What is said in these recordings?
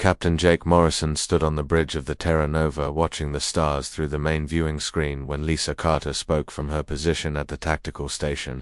Captain Jake Morrison stood on the bridge of the Terra Nova watching the stars through the main viewing screen when Lisa Carter spoke from her position at the tactical station.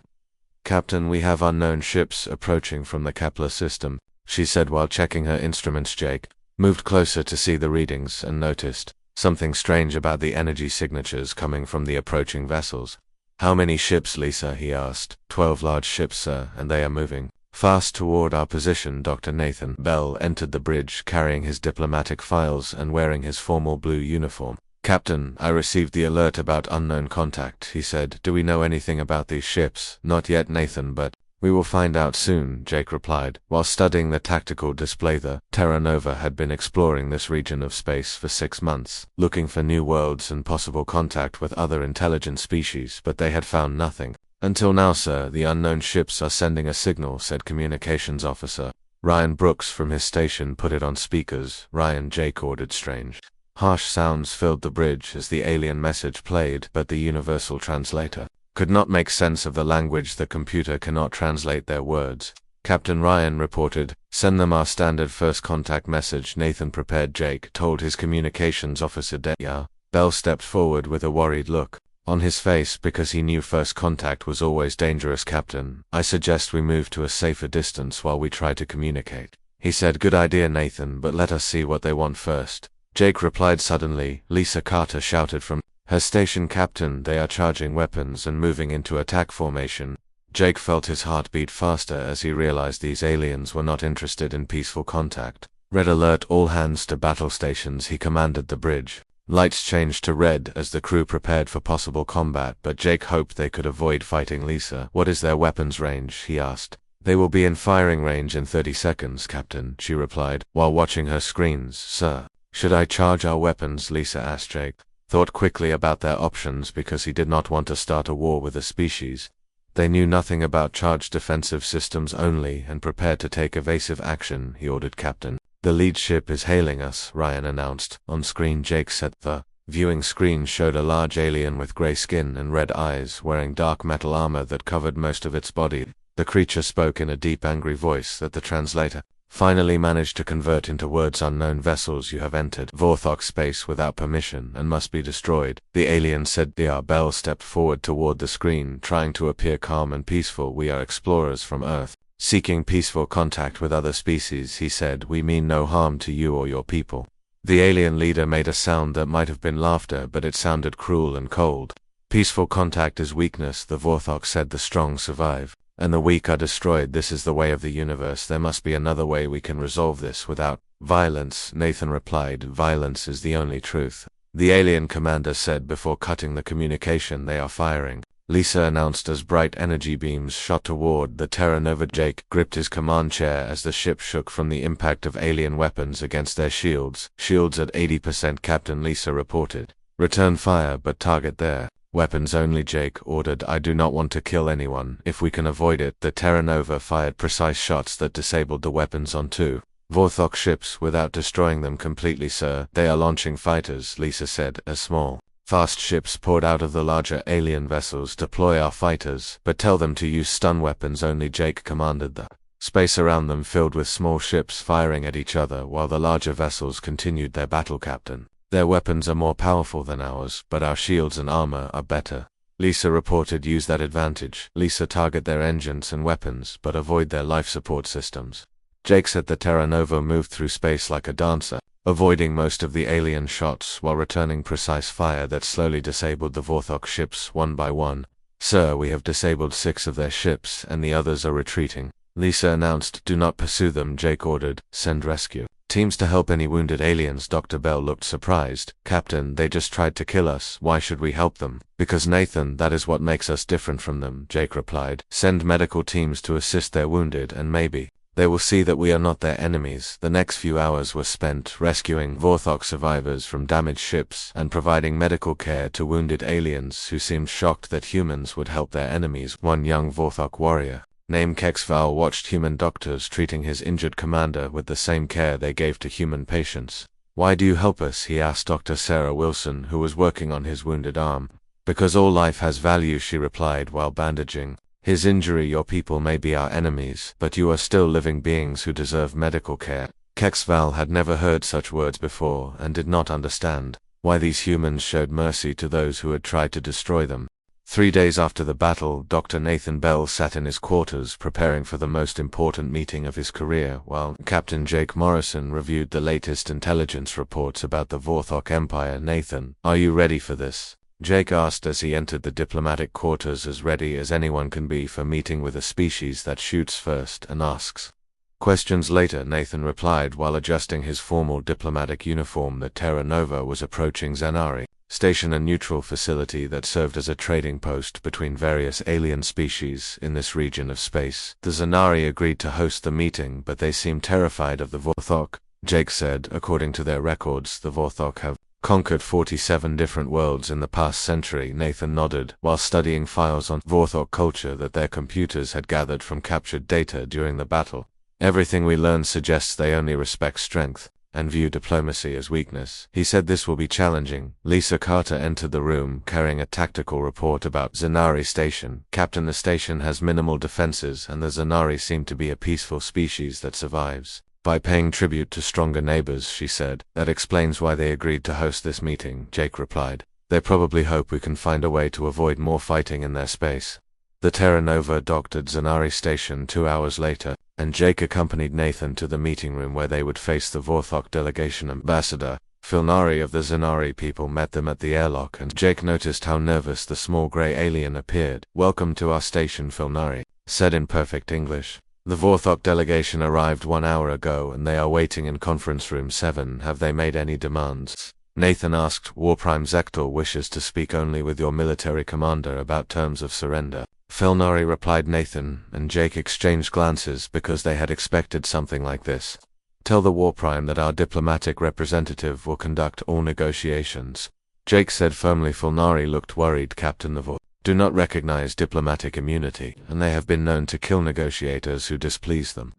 "Captain, we have unknown ships approaching from the Kepler system," she said while checking her instruments. Jake moved closer to see the readings and noticed something strange about the energy signatures coming from the approaching vessels. "How many ships, Lisa?" he asked. 12 large ships, sir, and they are moving fast toward our position." Dr. Nathan Bell entered the bridge carrying his diplomatic files and wearing his formal blue uniform. "Captain, I received the alert about unknown contact," he said. "Do we know anything about these ships?" "Not yet, Nathan, but we will find out soon," Jake replied. While studying the tactical display, the Terra Nova had been exploring this region of space for 6 months, looking for new worlds and possible contact with other intelligent species, but they had found nothing. "Until now, sir, the unknown ships are sending a signal," said Communications Officer Ryan Brooks from his station. "Put it on speakers." "Ryan," Jake ordered. Strange, harsh sounds filled the bridge as the alien message played, but the universal translator could not make sense of the language. The computer cannot translate their words. Captain Ryan reported, "Send them our standard first contact message." Nathan prepared. Jake told his communications officer "Yeah." Bell stepped forward with a worried look on his face because he knew first contact was always dangerous. "Captain, I suggest we move to a safer distance while we try to communicate," he said. "Good idea, Nathan, but let us see what they want first," Jake replied. Suddenly, Lisa Carter shouted from her station, "Captain, they are charging weapons and moving into attack formation." Jake felt his heart beat faster as he realized these aliens were not interested in peaceful contact. "Red alert, all hands to battle stations," he commanded the bridge. Lights changed to red as the crew prepared for possible combat, but Jake hoped they could avoid fighting Lisa. "What is their weapons range?" he asked. "They will be in firing range in 30 seconds, Captain," she replied, while watching her screens. "Sir, should I charge our weapons?" Lisa asked. Jake thought quickly about their options because he did not want to start a war with a species they knew nothing about. "Charged defensive systems only and prepared to take evasive action," he ordered. "Captain, the lead ship is hailing us," Ryan announced. On screen, Jake said. The viewing screen showed a large alien with gray skin and red eyes, wearing dark metal armor that covered most of its body. The creature spoke in a deep, angry voice that the translator finally managed to convert into words. "Unknown vessels, you have entered Vorthok space without permission and must be destroyed," the alien said. Dr. Bell stepped forward toward the screen, trying to appear calm and peaceful. "We are explorers from Earth, seeking peaceful contact with other species," he said. "We mean no harm to you or your people." The alien leader made a sound that might have been laughter, but it sounded cruel and cold. "Peaceful contact is weakness," the Vorthok said. "The strong survive, and the weak are destroyed. This is the way of the universe. There must be another way we can resolve this without violence," Nathan replied. "Violence is the only truth," the alien commander said before cutting the communication. "They are firing," Lisa announced as bright energy beams shot toward the Terra Nova. Jake gripped his command chair as the ship shook from the impact of alien weapons against their shields. "Shields at 80%, Captain," Lisa reported. "Return fire, but target their weapons only," Jake ordered. "I do not want to kill anyone if we can avoid it." The Terra Nova fired precise shots that disabled the weapons on 2 Vorthok ships without destroying them completely. "Sir, they are launching fighters," Lisa said, as small, fast ships poured out of the larger alien vessels. "Deploy our fighters, but tell them to use stun weapons only," Jake commanded. The space around them filled with small ships firing at each other while the larger vessels continued their battle. "Captain, their weapons are more powerful than ours, but our shields and armor are better," Lisa reported. "Use that advantage." Lisa, target their engines and weapons, but avoid their life support systems. Jake said. The Terra Nova moved through space like a dancer, avoiding most of the alien shots while returning precise fire that slowly disabled the Vorthok ships one by one. "Sir, we have disabled 6 of their ships and the others are retreating," Lisa announced. "Do not pursue them," Jake ordered. "Send rescue teams to help any wounded aliens." Dr. Bell looked surprised. "Captain, they just tried to kill us. Why should we help them?" "Because, Nathan, that is what makes us different from them," Jake replied. "Send medical teams to assist their wounded and maybe they will see that we are not their enemies." The next few hours were spent rescuing Vorthok survivors from damaged ships and providing medical care to wounded aliens who seemed shocked that humans would help their enemies. One young Vorthok warrior named Kexval watched human doctors treating his injured commander with the same care they gave to human patients. "Why do you help us?" he asked Dr. Sarah Wilson, who was working on his wounded arm. "Because all life has value," she replied while bandaging his injury. "Your people may be our enemies, but you are still living beings who deserve medical care." Kexval had never heard such words before and did not understand why these humans showed mercy to those who had tried to destroy them. 3 days after the battle, Dr. Nathan Bell sat in his quarters preparing for the most important meeting of his career, while Captain Jake Morrison reviewed the latest intelligence reports about the Vorthok Empire. "Nathan, are you ready for this?" Jake asked as he entered the diplomatic quarters, as ready as anyone can be for meeting with a species that shoots first and asks questions later, Nathan replied while adjusting his formal diplomatic uniform. The Terra Nova was approaching Zanari Station, a neutral facility that served as a trading post between various alien species in this region of space. The Zanari agreed to host the meeting, but they seemed terrified of the Vorthok. Jake said, according to their records, the Vorthok have conquered 47 different worlds in the past century. Nathan nodded while studying files on Vorthok culture that their computers had gathered from captured data during the battle. "Everything we learned suggests they only respect strength and view diplomacy as weakness." He said this will be challenging. Lisa Carter entered the room carrying a tactical report about Zanari Station. "Captain, the station has minimal defenses and the Zanari seem to be a peaceful species that survives by paying tribute to stronger neighbors," she said. "That explains why they agreed to host this meeting," Jake replied. "They probably hope we can find a way to avoid more fighting in their space." The Terra Nova docked at Zanari Station 2 hours later, and Jake accompanied Nathan to the meeting room where they would face the Vorthok delegation. Ambassador Filnari of the Zanari people met them at the airlock, and Jake noticed how nervous the small gray alien appeared. "Welcome to our station," Filnari said in perfect English. "The Vorthok delegation arrived 1 hour ago and they are waiting in conference room 7. Have they made any demands?" Nathan asked. "Warprime Zektor wishes to speak only with your military commander about terms of surrender," Filnari replied. Nathan and Jake exchanged glances because they had expected something like this. "Tell the Warprime that our diplomatic representative will conduct all negotiations," Jake said firmly. Filnari looked worried. "Captain, the Vor do not recognize diplomatic immunity, and they have been known to kill negotiators who displease them."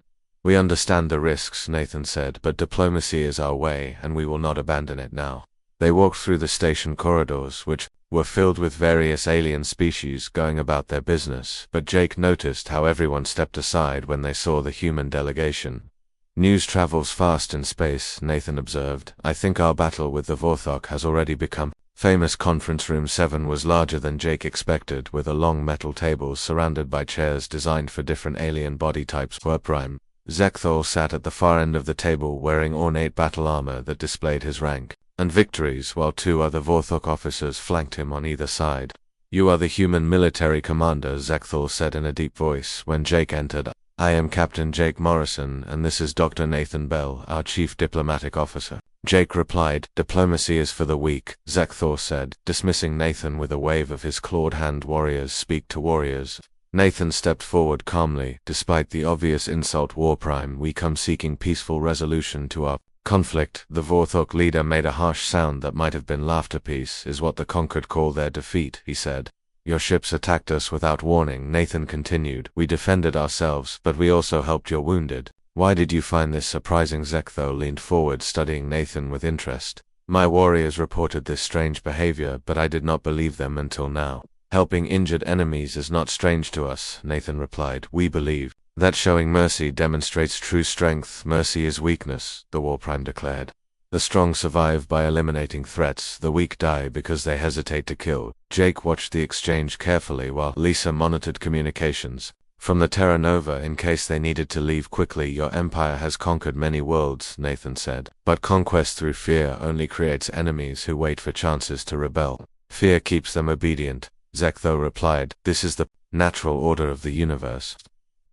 "We understand the risks," Nathan said, "but diplomacy is our way, and we will not abandon it now." They walked through the station corridors, which were filled with various alien species going about their business, but Jake noticed how everyone stepped aside when they saw the human delegation. "News travels fast in space," Nathan observed. "I think our battle with the Vorthok has already become famous." Conference room 7 was larger than Jake expected, with a long metal table surrounded by chairs designed for different alien body types. Warprime Zekthol sat at the far end of the table wearing ornate battle armor that displayed his rank and victories, while 2 other Vorthok officers flanked him on either side. "You are the human military commander," Zekthol said in a deep voice when Jake entered. "I am Captain Jake Morrison, and this is Dr. Nathan Bell, our chief diplomatic officer." Jake replied. "Diplomacy is for the weak," Zekthor said, dismissing Nathan with a wave of his clawed hand. "Warriors speak to warriors." Nathan stepped forward calmly. "Despite the obvious insult, Warprime, we come seeking peaceful resolution to our conflict." The Vorthok leader made a harsh sound that might have been laughter. "Peace is what the conquered call their defeat," he said. "Your ships attacked us without warning," Nathan continued. "We defended ourselves, but we also helped your wounded. Why did you find this surprising?" Zekthol leaned forward, studying Nathan with interest. "My warriors reported this strange behavior, but I did not believe them until now." "Helping injured enemies is not strange to us," Nathan replied. "We believe that showing mercy demonstrates true strength. Mercy is weakness," the Warprime declared. "The strong survive by eliminating threats, the weak die because they hesitate to kill." Jake watched the exchange carefully while Lisa monitored communications from the Terra Nova in case they needed to leave quickly. "Your empire has conquered many worlds," Nathan said, "but conquest through fear only creates enemies who wait for chances to rebel. Fear keeps them obedient," Zekthol replied. "This is the natural order of the universe."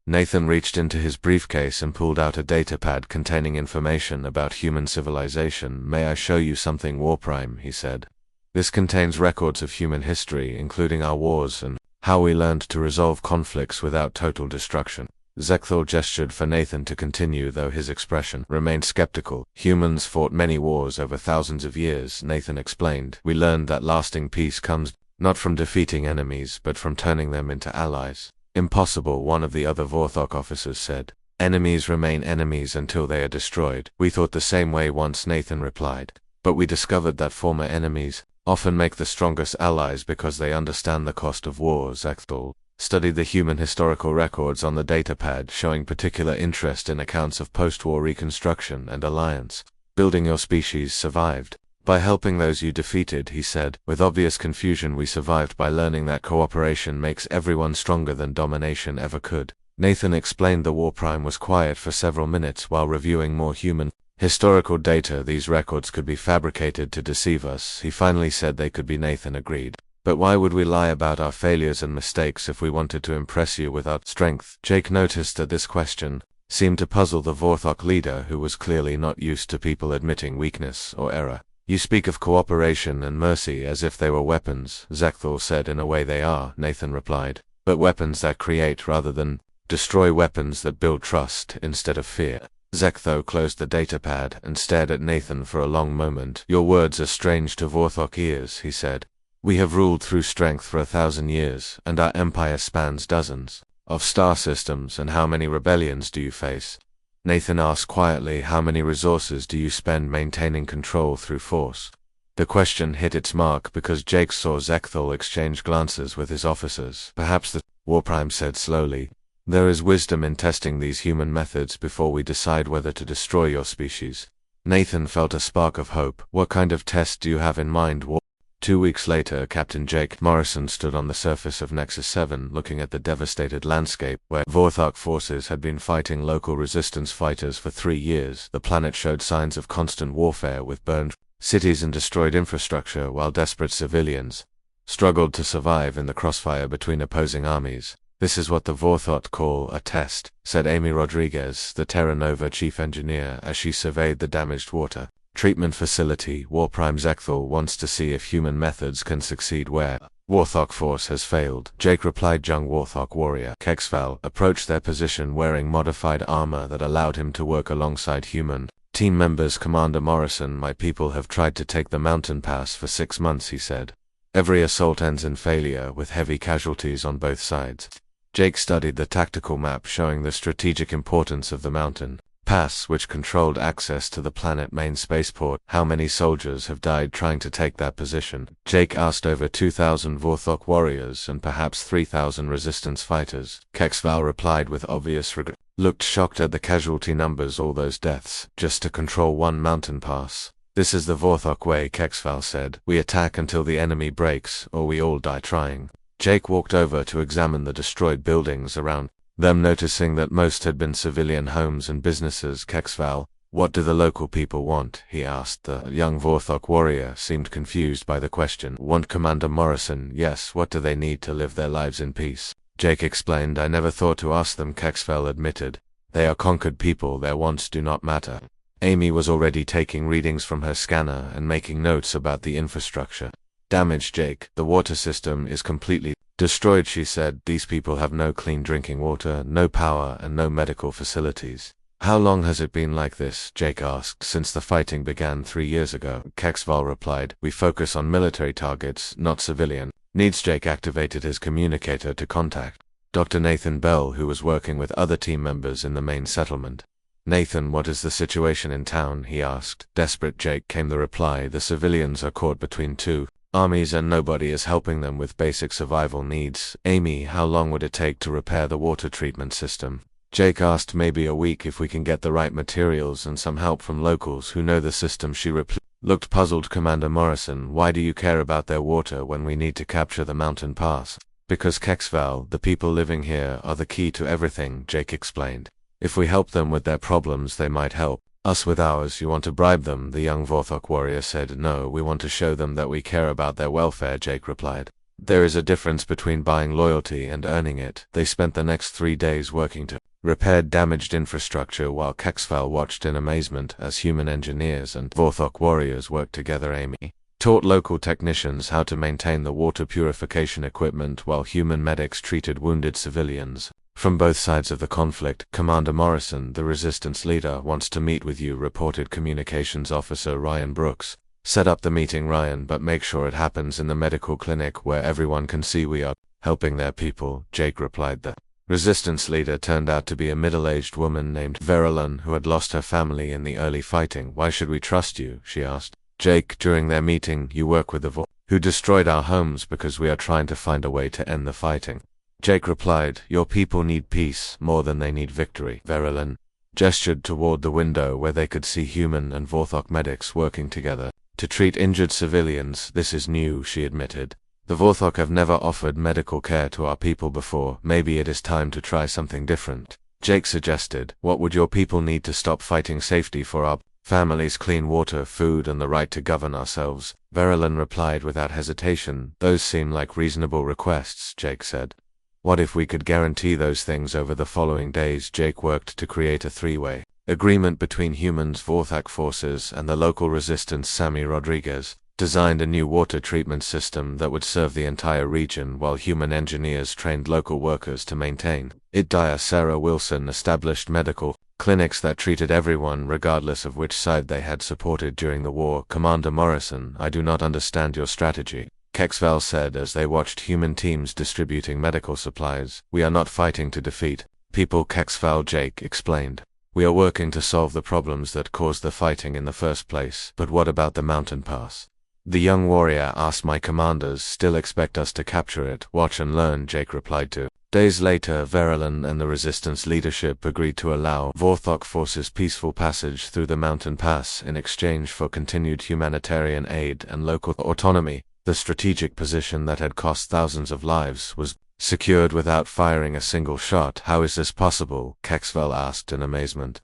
Nathan reached into his briefcase and pulled out a datapad containing information about human civilization. "May I show you something, Warprime?" he said. "This contains records of human history, including our wars and how we learned to resolve conflicts without total destruction." Zekthol gestured for Nathan to continue, though his expression remained skeptical. "Humans fought many wars over thousands of years," Nathan explained. "We learned that lasting peace comes not from defeating enemies, but from turning them into allies." "Impossible," one of the other Vorthok officers said. "Enemies remain enemies until they are destroyed." "We thought the same way once," Nathan replied. "But we discovered that former enemies often make the strongest allies because they understand the cost of war," Zekthol studied the human historical records on the datapad, showing particular interest in accounts of post-war reconstruction and alliance. Building your species survived. By helping those you defeated, he said. With obvious confusion, we survived by learning that cooperation makes everyone stronger than domination ever could. Nathan explained the war prime was quiet for several minutes while reviewing more human historical data. These records could be fabricated to deceive us, he finally said. They could be. Nathan agreed. But why would we lie about our failures and mistakes if we wanted to impress you with our strength? Jake noticed that this question seemed to puzzle the Vorthok leader, who was clearly not used to people admitting weakness or error. You speak of cooperation and mercy as if they were weapons, Zekthal said. In a way they are, Nathan replied. But weapons that create rather than destroy, weapons that build trust instead of fear. Zekthal closed the datapad and stared at Nathan for a long moment. Your words are strange to Vorthok ears, he said. We have ruled through strength for 1,000 years, and our empire spans dozens of star systems. And how many rebellions do you face? Nathan asked quietly. How many resources do you spend maintaining control through force? The question hit its mark because Jake saw Zekthal exchange glances with his officers. Perhaps the Warprime said slowly. There is wisdom in testing these human methods before we decide whether to destroy your species. Nathan felt a spark of hope. What kind of test do you have in mind? 2 weeks later, Captain Jake Morrison stood on the surface of Nexus 7, looking at the devastated landscape where Vorthok forces had been fighting local resistance fighters for 3 years. The planet showed signs of constant warfare, with burned cities and destroyed infrastructure, while desperate civilians struggled to survive in the crossfire between opposing armies. This is what the Vorthok call a test, said Amy Rodriguez, the Terra Nova chief engineer, as she surveyed the damaged water treatment facility. Warprime Zekthal wants to see if human methods can succeed where Vorthok force has failed. Jake replied. Young Vorthok warrior Kexval approached their position wearing modified armor that allowed him to work alongside human team members. Commander Morrison, my people have tried to take the mountain pass for 6 months, he said. Every assault ends in failure, with heavy casualties on both sides. Jake studied the tactical map showing the strategic importance of the mountain pass, which controlled access to the planet main spaceport. How many soldiers have died trying to take that position? Jake asked. Over 2,000 Vorthok warriors and perhaps 3,000 resistance fighters. Kexval replied with obvious regret. Looked shocked at the casualty numbers. All those deaths, just to control one mountain pass. This is the Vorthok way, Kexval said. We attack until the enemy breaks, or we all die trying. Jake walked over to examine the destroyed buildings around them, noticing that most had been civilian homes and businesses. Kexval, what do the local people want? He asked. The young Vorthok warrior seemed confused by the question. Want Commander Morrison? Yes. What do they need to live their lives in peace? Jake explained. I never thought to ask them, Kexval admitted. They are conquered people. Their wants do not matter. Amy was already taking readings from her scanner and making notes about the infrastructure damage. Jake, the water system is completely destroyed, she said. These people have no clean drinking water, no power, and no medical facilities. How long has it been like this? Jake asked. Since the fighting began 3 years ago, Kexval replied. We focus on military targets, not civilian needs. Jake activated his communicator to contact Dr. Nathan Bell, who was working with other team members in the main settlement. Nathan, what is the situation in town? He asked. Desperate, Jake, came the reply. The civilians are caught between two armies and nobody is helping them with basic survival needs. Amy, how long would it take to repair the water treatment system? Jake asked. Maybe a week if we can get the right materials and some help from locals who know the system. She looked puzzled. Commander Morrison, why do you care about their water when we need to capture the mountain pass? Because Kexval, the people living here, are the key to everything, Jake explained. If we help them with their problems, they might help us with ours. You want to bribe them? The young Vorthok warrior said. No, we want to show them that we care about their welfare, Jake replied. There is a difference between buying loyalty and earning it. They spent the next 3 days working to repair damaged infrastructure while Kexval watched in amazement as human engineers and Vorthok warriors worked together. Amy taught local technicians how to maintain the water purification equipment while human medics treated wounded civilians. From both sides of the conflict, Commander Morrison, the resistance leader, wants to meet with you, reported Communications Officer Ryan Brooks. Set up the meeting, Ryan, but make sure it happens in the medical clinic where everyone can see we are helping their people, Jake replied. The resistance leader turned out to be a middle-aged woman named Verilyn who had lost her family in the early fighting. Why should we trust you? She asked. Jake, during their meeting, you work with the who destroyed our homes because we are trying to find a way to end the fighting. Jake replied, "Your people need peace more than they need victory." Verilyn gestured toward the window where they could see human and Vorthok medics working together to treat injured civilians. "This is new," she admitted. "The Vorthok have never offered medical care to our people before. Maybe it is time to try something different." Jake suggested, "What would your people need to stop fighting? Safety for our families, clean water, food, and the right to govern ourselves." Verilyn replied without hesitation. "Those seem like reasonable requests," Jake said. "What if we could guarantee those things over the following days?" Jake worked to create a three-way agreement between humans, Vorthok forces, and the local resistance. Sammy Rodriguez designed a new water treatment system that would serve the entire region, while human engineers trained local workers to maintain it. Dyer Sarah Wilson established medical clinics that treated everyone regardless of which side they had supported during the war. "Commander Morrison, I do not understand your strategy," Kexval said as they watched human teams distributing medical supplies. "We are not fighting to defeat people, Kexval," Jake explained. "We are working to solve the problems that caused the fighting in the first place." "But what about the mountain pass?" the young warrior asked. "My commanders still expect us to capture it." "Watch and learn," Jake replied to. Days later, Verilyn and the resistance leadership agreed to allow Vorthok forces peaceful passage through the mountain pass in exchange for continued humanitarian aid and local autonomy. The strategic position that had cost thousands of lives was secured without firing a single shot. "How is this possible?" Kexvel asked in amazement.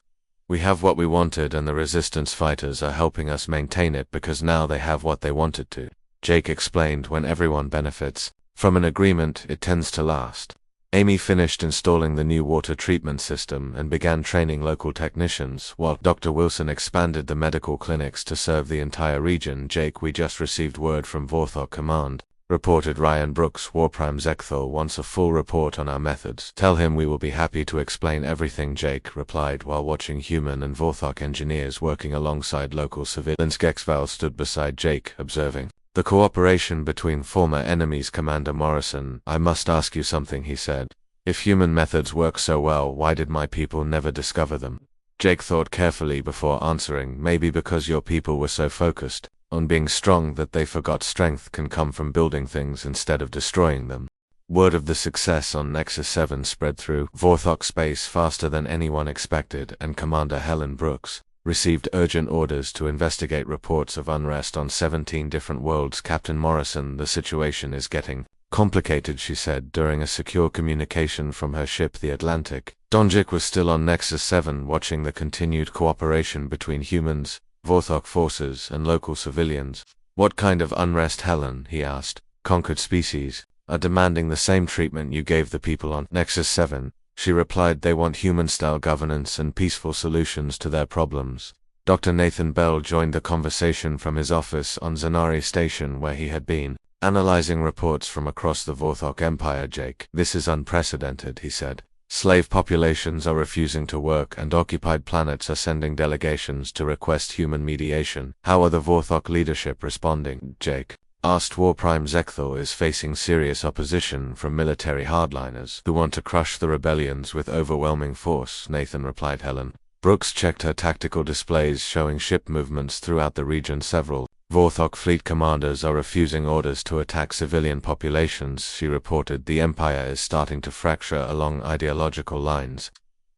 "We have what we wanted, and the resistance fighters are helping us maintain it because now they have what they wanted to," Jake explained. "When everyone benefits from an agreement, it tends to last." Amy finished installing the new water treatment system and began training local technicians, while Dr. Wilson expanded the medical clinics to serve the entire region. "Jake, we just received word from Vorthok Command," reported Ryan Brooks. "Warprime Zekthal wants a full report on our methods." "Tell him we will be happy to explain everything," Jake replied while watching human and Vorthok engineers working alongside local civilians. Kexval stood beside Jake, observing the cooperation between former enemies. "Commander Morrison, I must ask you something," he said. "If human methods work so well, why did my people never discover them?" Jake thought carefully before answering. "Maybe because your people were so focused on being strong that they forgot strength can come from building things instead of destroying them." Word of the success on Nexus 7 spread through Vorthok space faster than anyone expected, and Commander Helen Brooks received urgent orders to investigate reports of unrest on 17 different worlds. "Captain Morrison, the situation is getting complicated," she said during a secure communication from her ship, the Atlantic. Donjik was still on Nexus 7 watching the continued cooperation between humans, Vorthok forces, and local civilians. "What kind of unrest, Helen?" he asked. "Conquered species are demanding the same treatment you gave the people on Nexus 7. She replied. "They want human-style governance and peaceful solutions to their problems." Dr. Nathan Bell joined the conversation from his office on Zanari Station, where he had been analyzing reports from across the Vorthok Empire. "Jake, this is unprecedented," he said. "Slave populations are refusing to work, and occupied planets are sending delegations to request human mediation. How are the Vorthok leadership responding?" Jake asked. "Warprime Zekthal is facing serious opposition from military hardliners who want to crush the rebellions with overwhelming force," Nathan replied. Helen Brooks checked her tactical displays showing ship movements throughout the region. "Several Vorthok fleet commanders are refusing orders to attack civilian populations," she reported. "The Empire is starting to fracture along ideological lines."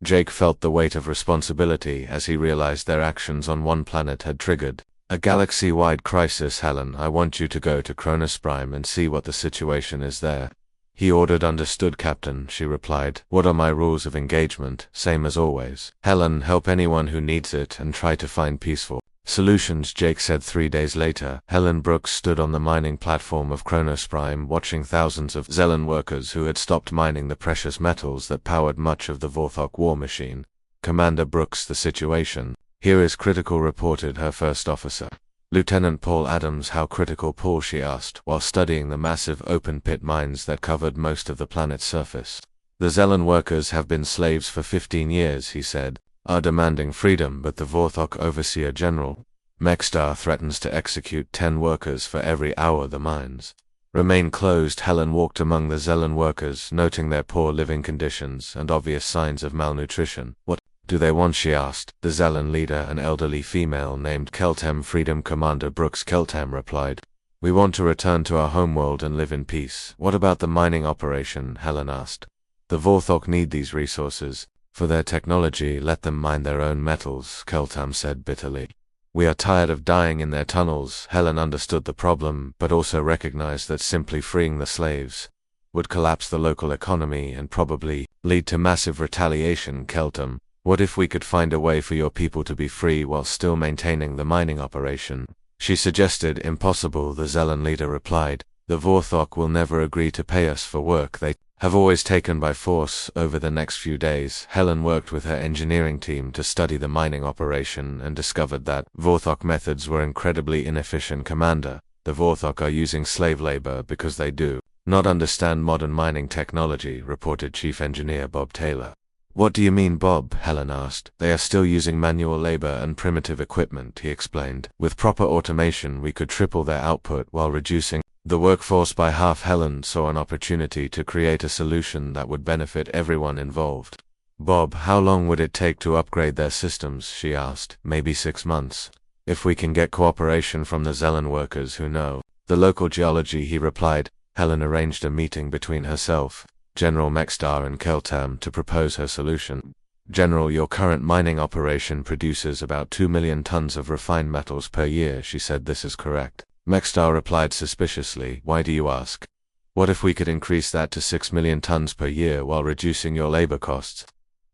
Jake felt the weight of responsibility as he realized their actions on one planet had triggered a galaxy-wide crisis. "Helen, I want you to go to Cronus Prime and see what the situation is there," he ordered. "Understood, Captain," she replied. "What are my rules of engagement?" "Same as always. Helen, help anyone who needs it and try to find peaceful solutions," Jake said. 3 days later, Helen Brooks stood on the mining platform of Cronus Prime watching thousands of Zelen workers who had stopped mining the precious metals that powered much of the Vorthok war machine. "Commander Brooks, the situation here is critical," reported her first officer, Lieutenant Paul Adams. "How critical, Paul?" she asked, while studying the massive open-pit mines that covered most of the planet's surface. "The Zelen workers have been slaves for 15 years, he said, "are demanding freedom, but the Vorthok Overseer General Mexstar threatens to execute 10 workers for every hour the mines remain closed." Helen walked among the Zelen workers, noting their poor living conditions and obvious signs of malnutrition. "What do they want?" she asked. The Zelen leader, an elderly female named Keltem. "Freedom, Commander Brooks," Keltem replied. We want to return to our homeworld and live in peace. What about the mining operation? Helen asked. The Vorthok need these resources. For their technology, let them mine their own metals, Keltam said bitterly. We are tired of dying in their tunnels. Helen understood the problem, but also recognized that simply freeing the slaves would collapse the local economy and probably lead to massive retaliation. Keltam, what if we could find a way for your people to be free while still maintaining the mining operation? She suggested. Impossible, the Zelen leader replied. The Vorthok will never agree to pay us for work they have always taken by force. Over the next few days, Helen worked with her engineering team to study the mining operation and discovered that Vorthok methods were incredibly inefficient. Commander, the Vorthok are using slave labor because they do not understand modern mining technology, reported Chief Engineer Bob Taylor. What do you mean, Bob? Helen asked. They are still using manual labor and primitive equipment, he explained. With proper automation, we could triple their output while reducing the workforce by half. Helen saw an opportunity to create a solution that would benefit everyone involved. Bob, how long would it take to upgrade their systems? She asked. Maybe 6 months. If we can get cooperation from the Zelen workers who know the local geology, he replied. Helen arranged a meeting between herself, General Mextar and Keltam to propose her solution. General, your current mining operation produces about 2 million tons of refined metals per year. She said. This is correct. Mextar replied suspiciously. Why do you ask? What if we could increase that to 6 million tons per year while reducing your labor costs?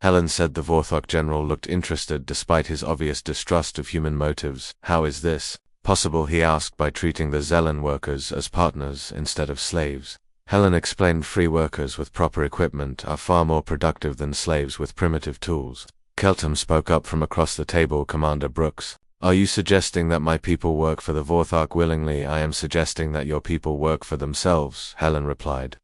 Helen said. The Vorthok general looked interested despite his obvious distrust of human motives. How is this possible? He asked. By treating the Zelen workers as partners instead of slaves. Helen explained. Free workers with proper equipment are far more productive than slaves with primitive tools. Keltam spoke up from across the table. Commander Brooks, are you suggesting that my people work for the Vorthok willingly? I am suggesting that your people work for themselves, Helen replied.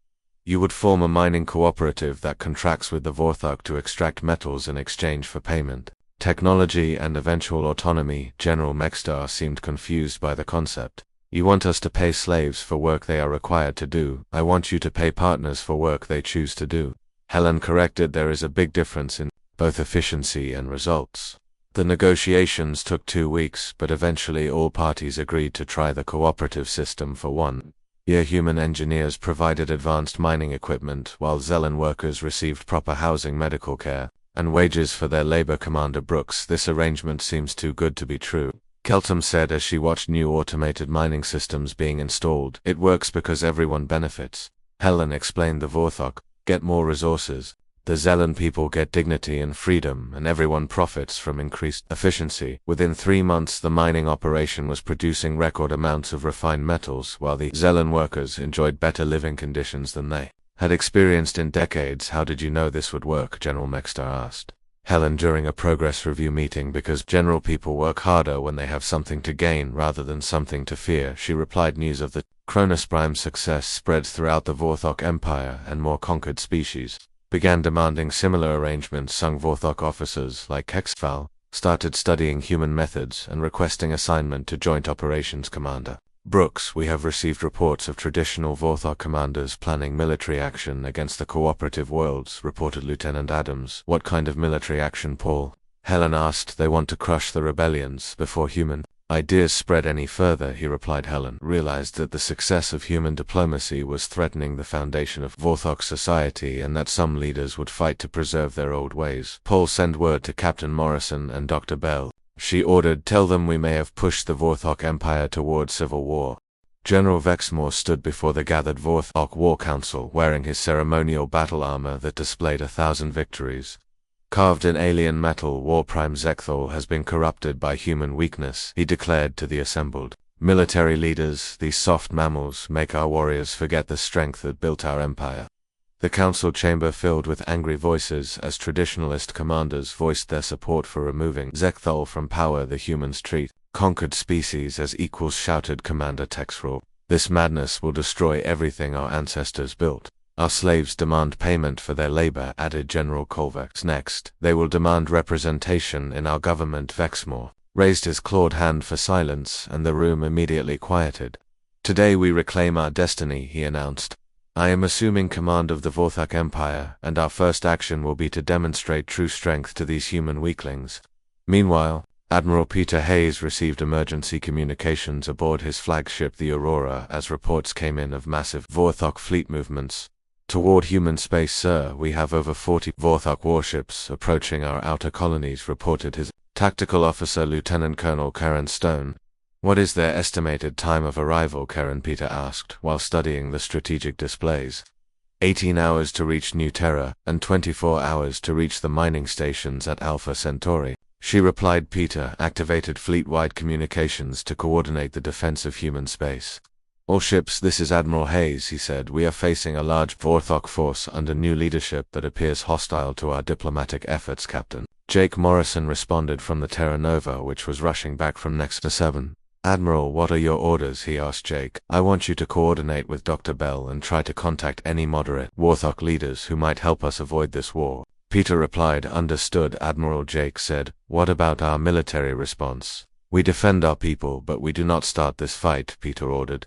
You would form a mining cooperative that contracts with the Vorthok to extract metals in exchange for payment, technology, and eventual autonomy. General Mextar seemed confused by the concept. You want us to pay slaves for work they are required to do. I want you to pay partners for work they choose to do. Helen corrected. There is a big difference in both efficiency and results. The negotiations took 2 weeks, but eventually all parties agreed to try the cooperative system for 1 year. Human engineers provided advanced mining equipment, while Zelen workers received proper housing, medical care, and wages for their labor. Commander Brooks, this arrangement seems too good to be true, Keltam said as she watched new automated mining systems being installed. It works because everyone benefits. Helen explained. The Vorthok get more resources. The Zelen people get dignity and freedom, and everyone profits from increased efficiency. Within 3 months, the mining operation was producing record amounts of refined metals, while the Zelen workers enjoyed better living conditions than they had experienced in decades. How did you know this would work? General Mextar asked Helen during a progress review meeting. Because general people work harder when they have something to gain rather than something to fear, she replied. News of the Cronus Prime's success spread throughout the Vorthok Empire, and more conquered species began demanding similar arrangements. Young Vorthok officers like HFY started studying human methods and requesting assignment to Joint Operations Commander Brooks. We have received reports of traditional Vorthok commanders planning military action against the cooperative worlds, reported Lieutenant Adams. What kind of military action, Paul? Helen asked. They want to crush the rebellions before human ideas spread any further, he replied. Helen realized that the success of human diplomacy was threatening the foundation of Vorthok society and that some leaders would fight to preserve their old ways. Paul, send word to Captain Morrison and Dr. Bell, she ordered. Tell them we may have pushed the Vorthok Empire toward civil war. General Vexmore stood before the gathered Vorthok War Council, wearing his ceremonial battle armor that displayed 1,000 victories. Carved in alien metal, War Prime Zekthal has been corrupted by human weakness, he declared to the assembled military leaders. These soft mammals make our warriors forget the strength that built our empire. The council chamber filled with angry voices as traditionalist commanders voiced their support for removing Zekthal from power. The humans treat conquered species as equals, shouted Commander Texror. This madness will destroy everything our ancestors built. Our slaves demand payment for their labor, added General Colvex. Next, they will demand representation in our government. Vexmore raised his clawed hand for silence, and the room immediately quieted. Today we reclaim our destiny, he announced. I am assuming command of the Vorthok Empire, and our first action will be to demonstrate true strength to these human weaklings. Meanwhile, Admiral Peter Hayes received emergency communications aboard his flagship the Aurora as reports came in of massive Vorthok fleet movements toward human space. Sir, we have over 40 Vorthok warships approaching our outer colonies, reported his tactical officer Lieutenant Colonel Karen Stone. What is their estimated time of arrival? Karen Peter asked while studying the strategic displays. 18 hours to reach New Terra, and 24 hours to reach the mining stations at Alpha Centauri, she replied. Peter activated fleet-wide communications to coordinate the defense of human space. All ships, this is Admiral Hayes, he said. We are facing a large Vorthok force under new leadership that appears hostile to our diplomatic efforts, Captain. Jake Morrison responded from the Terra Nova, which was rushing back from Nexus 7. Admiral, what are your orders? He asked Jake. I want you to coordinate with Dr. Bell and try to contact any moderate Vorthok leaders who might help us avoid this war. Peter replied, understood, Admiral. Jake said, what about our military response? We defend our people, but we do not start this fight, Peter ordered.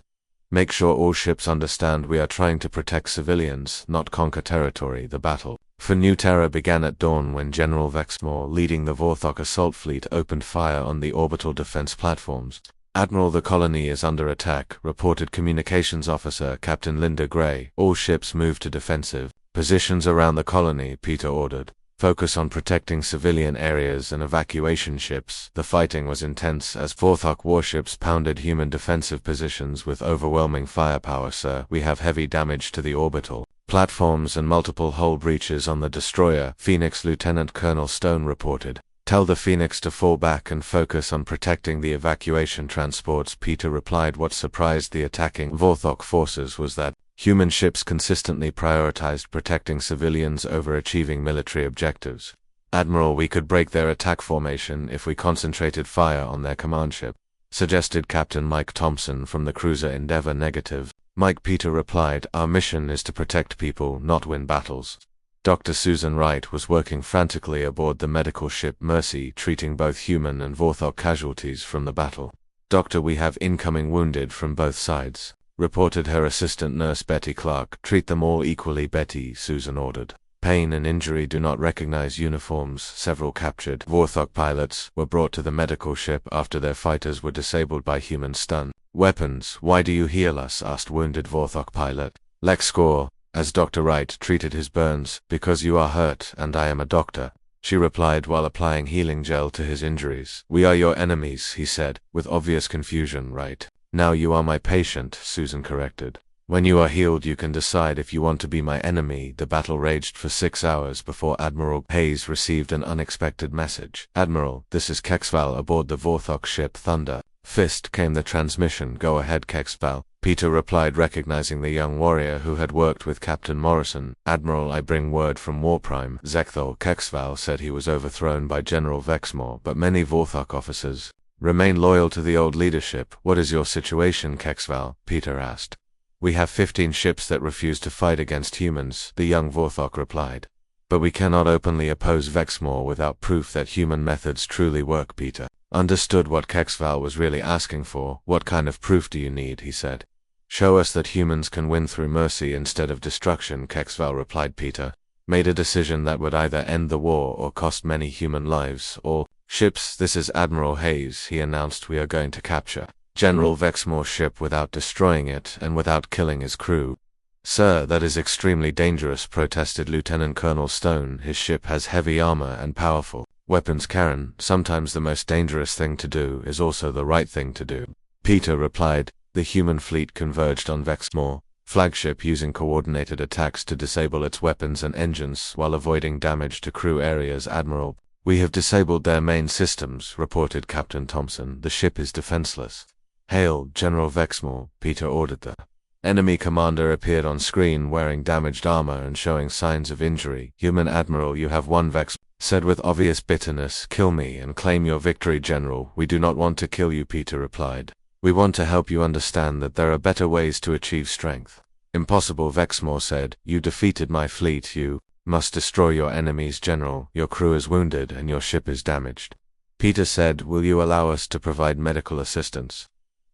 Make sure all ships understand we are trying to protect civilians, not conquer territory. The battle for New Terra began at dawn when General Vexmore, leading the Vorthok assault fleet, opened fire on the orbital defense platforms. Admiral, the colony is under attack, reported Communications Officer Captain Linda Gray. All ships move to defensive positions around the colony, Peter ordered. Focus on protecting civilian areas and evacuation ships. The fighting was intense as Vorthok warships pounded human defensive positions with overwhelming firepower. Sir, we have heavy damage to the orbital platforms and multiple hull breaches on the destroyer Phoenix, Lieutenant Colonel Stone reported. Tell the Phoenix to fall back and focus on protecting the evacuation transports, Peter replied. What surprised the attacking Vorthok forces was that human ships consistently prioritized protecting civilians over achieving military objectives. Admiral, we could break their attack formation if we concentrated fire on their command ship, suggested Captain Mike Thompson from the cruiser Endeavour. Negative, Mike, Peter replied. Our mission is to protect people, not win battles. Dr. Susan Wright was working frantically aboard the medical ship Mercy, treating both human and Vorthok casualties from the battle. Doctor, we have incoming wounded from both sides, reported her assistant nurse Betty Clark. Treat them all equally, Betty, Susan ordered. Pain and injury do not recognize uniforms. Several captured Vorthok pilots were brought to the medical ship after their fighters were disabled by human stun weapons. Why do you heal us? Asked wounded Vorthok pilot Lex Score, as Dr. Wright treated his burns. Because you are hurt, and I am a doctor, she replied while applying healing gel to his injuries. We are your enemies, he said, with obvious confusion. Right. Now you are my patient, Susan corrected. When you are healed you can decide if you want to be my enemy. The battle raged for 6 hours before Admiral Hayes received an unexpected message. Admiral, this is Kexval aboard the Vorthok ship Thunder Fist, came the transmission. Go ahead, Kexval, Peter replied, recognizing the young warrior who had worked with Captain Morrison. Admiral, I bring word from Warprime Zekthal. Kexval said he was overthrown by General Vexmore, but many Vorthok officers remain loyal to the old leadership. What is your situation, Kexval? Peter asked. We have 15 ships that refuse to fight against humans, the young Vorthok replied. But we cannot openly oppose Vexmore without proof that human methods truly work. Peter understood what Kexval was really asking for. What kind of proof do you need? He said. Show us that humans can win through mercy instead of destruction, Kexval replied. Peter made a decision that would either end the war or cost many human lives. All ships, this is Admiral Hayes, he announced. We are going to capture General Vexmore's ship without destroying it and without killing his crew. Sir, that is extremely dangerous, protested Lieutenant Colonel Stone. His ship has heavy armor and powerful weapons. Karen, sometimes the most dangerous thing to do is also the right thing to do, Peter replied. The human fleet converged on Vexmore flagship, using coordinated attacks to disable its weapons and engines while avoiding damage to crew areas. Admiral, we have disabled their main systems, reported Captain Thompson. The ship is defenseless. Hail, General Vexmore, Peter ordered. The enemy commander appeared on screen wearing damaged armor and showing signs of injury. Human Admiral, you have won, Vexmore said with obvious bitterness. Kill me and claim your victory, General. We do not want to kill you, Peter replied. We want to help you understand that there are better ways to achieve strength. Impossible, Vexmore said. You defeated my fleet. You must destroy your enemies, General. Your crew is wounded and your ship is damaged. Peter said, will you allow us to provide medical assistance?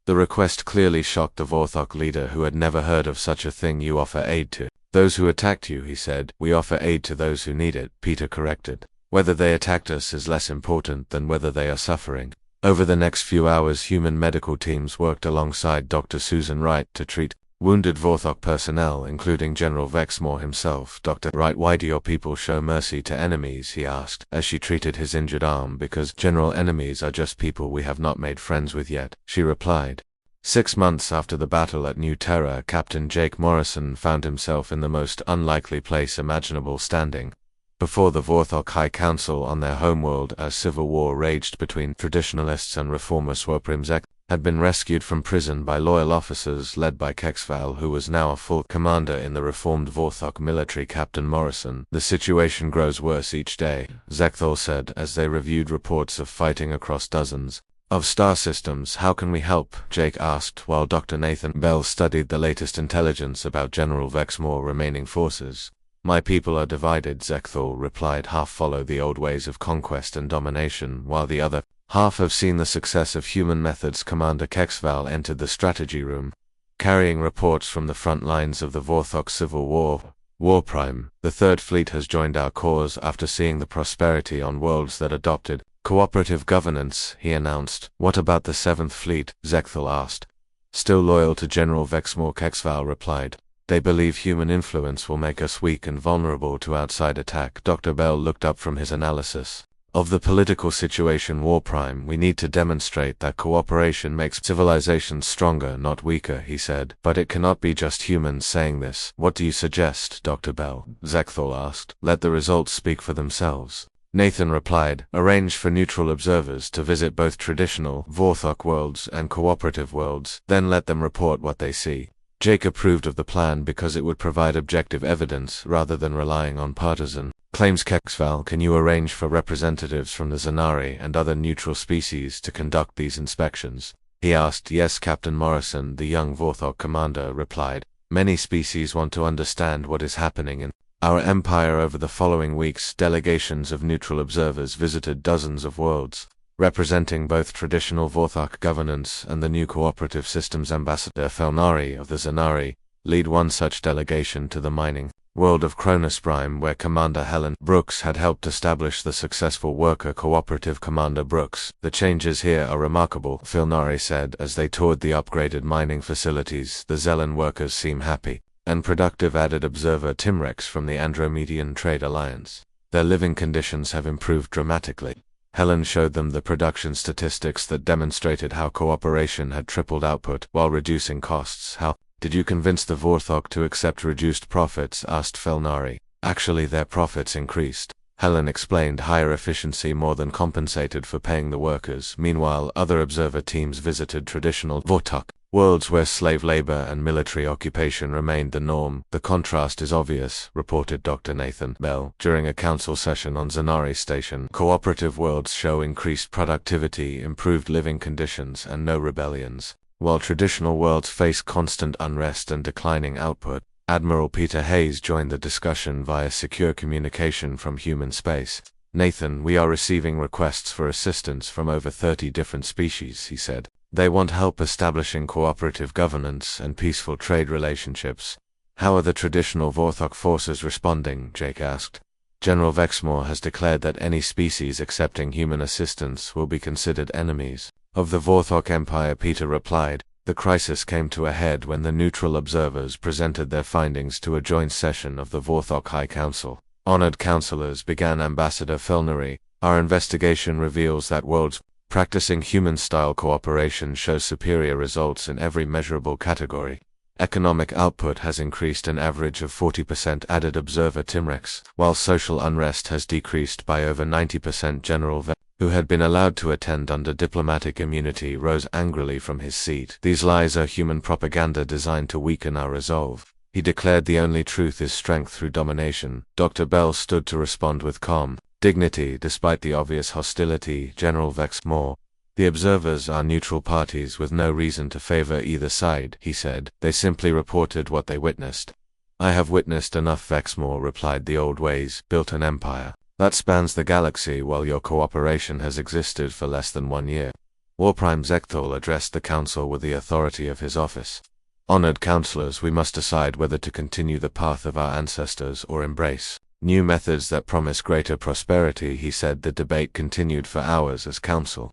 The request clearly shocked the Vorthok leader, who had never heard of such a thing. You offer aid to those who attacked you, he said. We offer aid to those who need it, Peter corrected. Whether they attacked us is less important than whether they are suffering. Over the next few hours, human medical teams worked alongside Dr. Susan Wright to treat wounded Vorthok personnel, including General Vexmore himself. Dr. Wright, why do your people show mercy to enemies? He asked, as she treated his injured arm. Because, General, enemies are just people we have not made friends with yet, she replied. 6 months after the battle at New Terra, Captain Jake Morrison found himself in the most unlikely place imaginable, standing before the Vorthok High Council on their homeworld as civil war raged between traditionalists and reformers. Zek had been rescued from prison by loyal officers led by Kexval, who was now a full commander in the reformed Vorthok military. Captain Morrison, the situation grows worse each day, Zekthal said as they reviewed reports of fighting across dozens of star systems. How can we help? Jake asked while Dr. Nathan Bell studied the latest intelligence about General Vexmore's remaining forces. My people are divided, Zekthal replied, half follow the old ways of conquest and domination, while the other half have seen the success of human methods. Commander Kexval entered the strategy room, carrying reports from the front lines of the Vorthok civil war. War Prime, the Third Fleet has joined our cause after seeing the prosperity on worlds that adopted cooperative governance, he announced. What about the Seventh Fleet? Zekthal asked. Still loyal to General Vexmore, Kexval replied. They believe human influence will make us weak and vulnerable to outside attack. Dr. Bell looked up from his analysis of the political situation. War Prime, we need to demonstrate that cooperation makes civilizations stronger, not weaker, he said. But it cannot be just humans saying this. What do you suggest, Dr. Bell? Zekthal asked. Let the results speak for themselves. Nathan replied, arrange for neutral observers to visit both traditional Vorthok worlds and cooperative worlds, then let them report what they see. Jake approved of the plan because it would provide objective evidence rather than relying on partisan claims. Kexval, can you arrange for representatives from the Zanari and other neutral species to conduct these inspections? He asked. Yes, Captain Morrison, the young Vorthok commander replied. Many species want to understand what is happening in our empire. Over the following weeks, delegations of neutral observers visited dozens of worlds, representing both traditional Vorthok governance and the new cooperative systems. Ambassador Felnari of the Zanari lead one such delegation to the mining world of Cronus Prime, where Commander Helen Brooks had helped establish the successful worker cooperative. Commander Brooks, the changes here are remarkable, Felnari said as they toured the upgraded mining facilities. The Zelen workers seem happy and productive, added observer Timrex from the Andromedian Trade Alliance. Their living conditions have improved dramatically. Helen showed them the production statistics that demonstrated how cooperation had tripled output while reducing costs. How did you convince the Vorthok to accept reduced profits? Asked Felnari. Actually, their profits increased. Helen explained. Higher efficiency more than compensated for paying the workers. Meanwhile, other observer teams visited traditional Vorthok worlds where slave labor and military occupation remained the norm. The contrast is obvious, reported Dr. Nathan Bell during a council session on Zanari Station. Cooperative worlds show increased productivity, improved living conditions, and no rebellions, while traditional worlds face constant unrest and declining output. Admiral Peter Hayes joined the discussion via secure communication from human space. Nathan, we are receiving requests for assistance from over 30 different species, he said. They want help establishing cooperative governance and peaceful trade relationships. How are the traditional Vorthok forces responding? Jake asked. General Vexmore has declared that any species accepting human assistance will be considered enemies of the Vorthok Empire, Peter replied. The crisis came to a head when the neutral observers presented their findings to a joint session of the Vorthok High Council. Honored counselors, began Ambassador Felnari, our investigation reveals that worlds practicing human-style cooperation shows superior results in every measurable category. Economic output has increased an average of 40%, added observer Timrex, while social unrest has decreased by over 90%. General Ve, who had been allowed to attend under diplomatic immunity, rose angrily from his seat. These lies are human propaganda designed to weaken our resolve. He declared the only truth is strength through domination. Dr. Bell stood to respond with calm dignity despite the obvious hostility. General Vexmore, the observers are neutral parties with no reason to favor either side, he said. They simply reported what they witnessed. I have witnessed enough, Vexmore replied. The old ways built an empire that spans the galaxy, while your cooperation has existed for less than 1 year. Warprime Zekthal addressed the council with the authority of his office. Honored counselors, we must decide whether to continue the path of our ancestors or embrace New methods that promise greater prosperity, he said. The debate continued for hours as council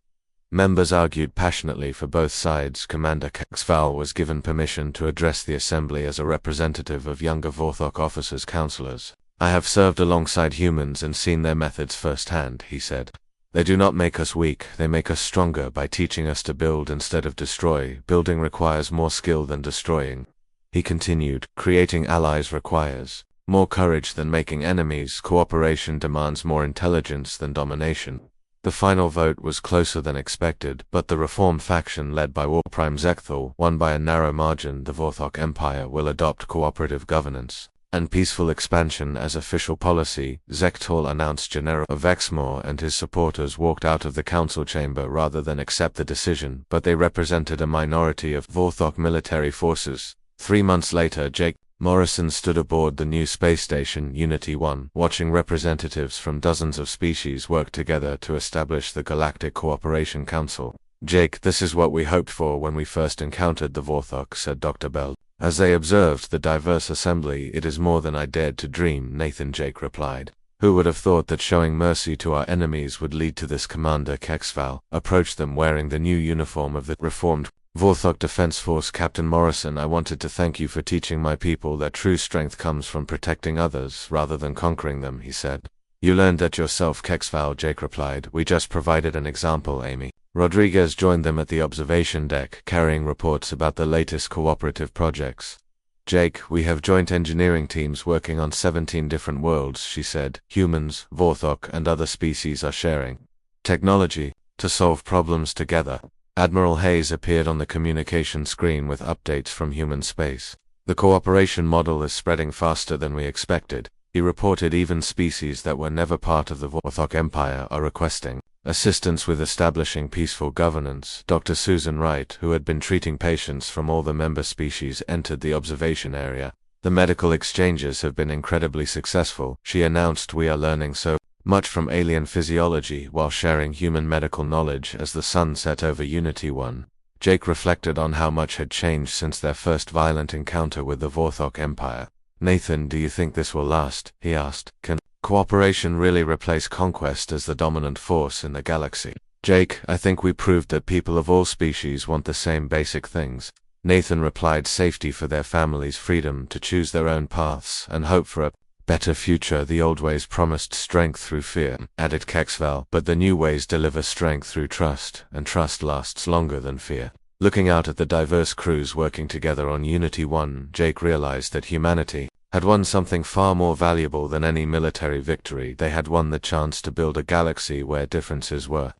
members argued passionately for both sides. Commander HFY was given permission to address the assembly as a representative of younger Vorthok officers' counselors. I have served alongside humans and seen their methods firsthand, he said. They do not make us weak, they make us stronger by teaching us to build instead of destroy. Building requires more skill than destroying. He continued, creating allies requires more courage than making enemies. Cooperation demands more intelligence than domination. The final vote was closer than expected, but the Reform faction led by War Prime Zekthal won by a narrow margin. The Vorthok Empire will adopt cooperative governance and peaceful expansion as official policy, Zekthal announced. General Vexmore and his supporters walked out of the council chamber rather than accept the decision, but they represented a minority of Vorthok military forces. 3 months later, Jake Morrison stood aboard the new space station Unity-1, watching representatives from dozens of species work together to establish the Galactic Cooperation Council. Jake, this is what we hoped for when we first encountered the Vorthok, said Dr. Bell. As they observed the diverse assembly, it is more than I dared to dream, Nathan Jake replied. Who would have thought that showing mercy to our enemies would lead to this? Commander HFY approached them wearing the new uniform of the reformed Vorthok Defense Force. Captain Morrison, I wanted to thank you for teaching my people that true strength comes from protecting others rather than conquering them, he said. You learned that yourself, HFY, Jake replied. We just provided an example, Amy. Rodriguez joined them at the observation deck, carrying reports about the latest cooperative projects. Jake, we have joint engineering teams working on 17 different worlds, she said. Humans, Vorthok, and other species are sharing technology to solve problems together. Admiral Hayes appeared on the communication screen with updates from human space. The cooperation model is spreading faster than we expected. He reported even species that were never part of the Vorthok Empire are requesting assistance with establishing peaceful governance. Dr. Susan Wright, who had been treating patients from all the member species, entered the observation area. The medical exchanges have been incredibly successful, she announced. We are learning so much from alien physiology while sharing human medical knowledge. As the sun set over Unity-1, Jake reflected on how much had changed since their first violent encounter with the Vorthok Empire. Nathan, do you think this will last? He asked. Can cooperation really replace conquest as the dominant force in the galaxy? Jake, I think we proved that people of all species want the same basic things. Nathan replied, safety for their families, freedom to choose their own paths, and hope for a better future. The old ways promised strength through fear, added HFY, but the new ways deliver strength through trust, and trust lasts longer than fear. Looking out at the diverse crews working together on Unity-1, Jake realized that humanity had won something far more valuable than any military victory. They had won the chance to build a galaxy where differences were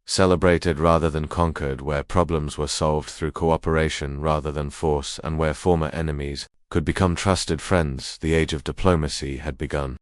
celebrated rather than conquered, where problems were solved through cooperation rather than force, and where former enemies could become trusted friends. The age of diplomacy had begun.